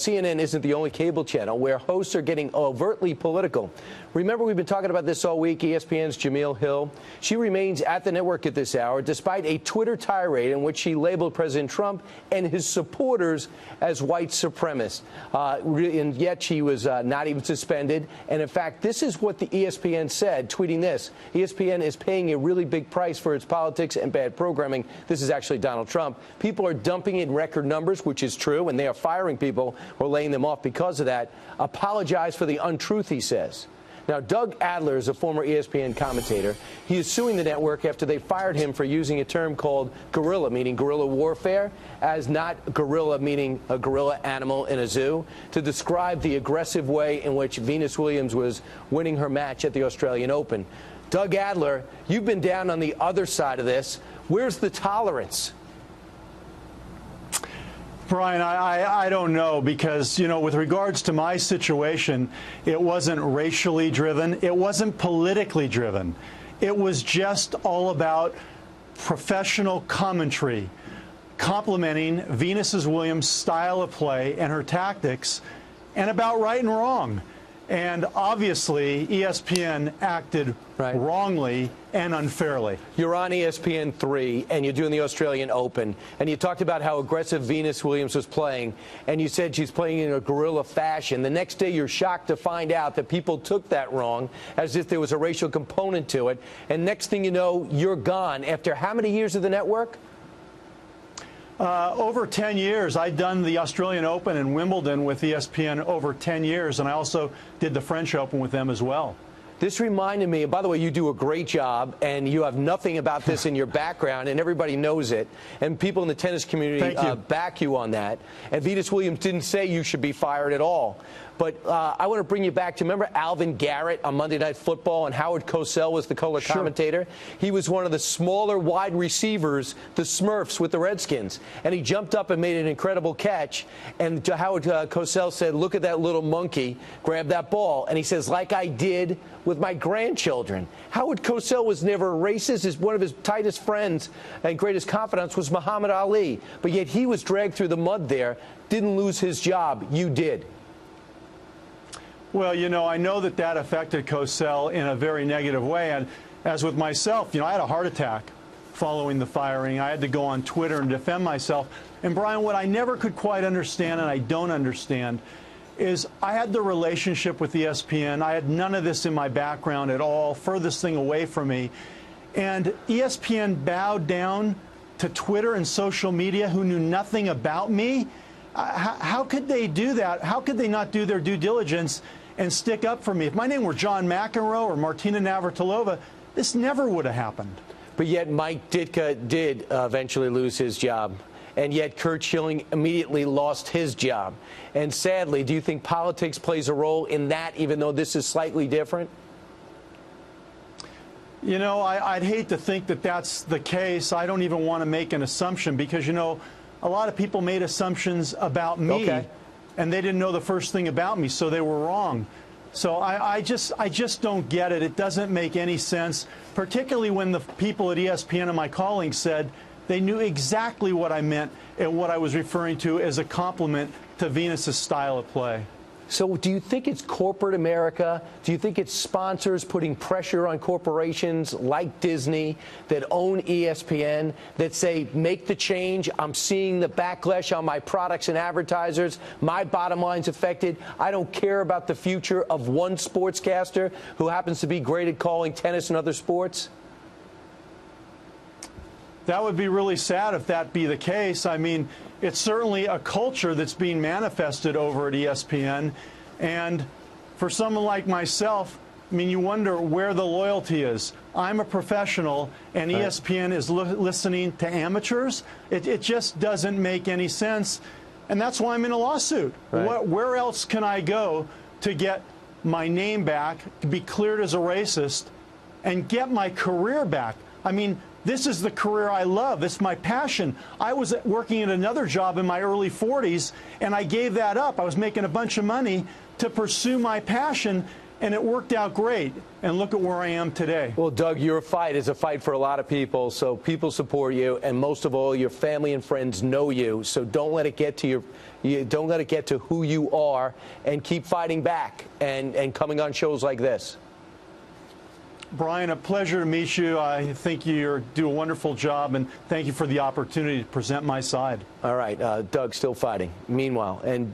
CNN isn't the only cable channel where hosts are getting overtly political. Remember, we've been talking about this all week. ESPN's Jemele Hill. She remains at the network at this hour, despite a Twitter tirade in which she labeled President Trump and his supporters as white supremacists. And yet she was not even suspended. And in fact, this is what the ESPN said, tweeting this. ESPN is paying a really big price for its politics and bad programming. This is actually Donald Trump. People are dumping in record numbers, which is true, and they are firing people or laying them off because of that. Apologize for the untruth, he says. Now, Doug Adler is a former ESPN commentator. He is suing the network after they fired him for using a term called guerrilla, meaning guerrilla warfare, as not gorilla, meaning a gorilla animal in a zoo, to describe the aggressive way in which Venus Williams was winning her match at the Australian Open. Doug Adler, you've been down on the other side of this. Where's the tolerance? Brian, I don't know, because, you know, with regards to my situation, it wasn't racially driven. It wasn't politically driven. It was just all about professional commentary, complimenting Venus Williams' style of play and her tactics, and about right and wrong. And obviously, ESPN acted wrongly and unfairly. You're on ESPN3, and you're doing the Australian Open, and you talked about how aggressive Venus Williams was playing, and you said she's playing in a guerrilla fashion. The next day, you're shocked to find out that people took that wrong, as if there was a racial component to it. And next thing you know, you're gone. After how many years of the network? Over 10 years. I'd done the Australian Open and Wimbledon with ESPN over 10 years, and I also did the French Open with them as well. This reminded me, and by the way, you do a great job, and you have nothing about this in your background, and everybody knows it, and people in the tennis community back you on that. And Venus Williams didn't say you should be fired at all. But I want to bring you back to, remember Alvin Garrett on Monday Night Football, and Howard Cosell was the color commentator? He was one of the smaller wide receivers, the Smurfs with the Redskins. And he jumped up and made an incredible catch. And Howard Cosell said, look at that little monkey, grab that ball. And he says, like I did with my grandchildren. Howard Cosell was never racist. One of his tightest friends and greatest confidants was Muhammad Ali. But yet he was dragged through the mud there, didn't lose his job. You did. Well, you know, I know that that affected Cosell in a very negative way. And as with myself, you know, I had a heart attack following the firing. I had to go on Twitter and defend myself. And, Brian, what I never could quite understand, and I don't understand, is I had the relationship with ESPN. I had none of this in my background at all, furthest thing away from me. And ESPN bowed down to Twitter and social media who knew nothing about me. How could they do that? How could they not do their due diligence and stick up for me? If my name were John McEnroe or Martina Navratilova, this never would have happened. But yet Mike Ditka did eventually lose his job. And yet Curt Schilling immediately lost his job. And sadly, do you think politics plays a role in that, even though this is slightly different? You know, I'd hate to think that that's the case. I don't even want to make an assumption because, you know, a lot of people made assumptions about me, and they didn't know the first thing about me, so they were wrong. So I just don't get it. It doesn't make any sense, particularly when the people at ESPN and my colleagues said they knew exactly what I meant and what I was referring to as a compliment to Venus's style of play. So do you think it's corporate America? Do you think it's sponsors putting pressure on corporations like Disney that own ESPN that say, make the change? I'm seeing the backlash on my products and advertisers. My bottom line's affected. I don't care about the future of one sportscaster who happens to be great at calling tennis and other sports. That would be really sad if that be the case. I mean, it's certainly a culture that's being manifested over at ESPN. And for someone like myself, I mean, you wonder where the loyalty is. I'm a professional, and ESPN is listening to amateurs. It just doesn't make any sense. And that's why I'm in a lawsuit. Where else can I go to get my name back, be cleared as a racist, and get my career back? I mean, this is the career I love. This is my passion. I was working at another job in my early 40s, and I gave that up. I was making a bunch of money to pursue my passion, and it worked out great. And look at where I am today. Well, Doug, your fight is a fight for a lot of people, so people support you, and most of all, your family and friends know you. So don't let it get to You don't let it get to who you are, and keep fighting back and coming on shows like this. Brian, a pleasure to meet you. I think you do a wonderful job, and thank you for the opportunity to present my side. All right, Doug, still fighting. Meanwhile, and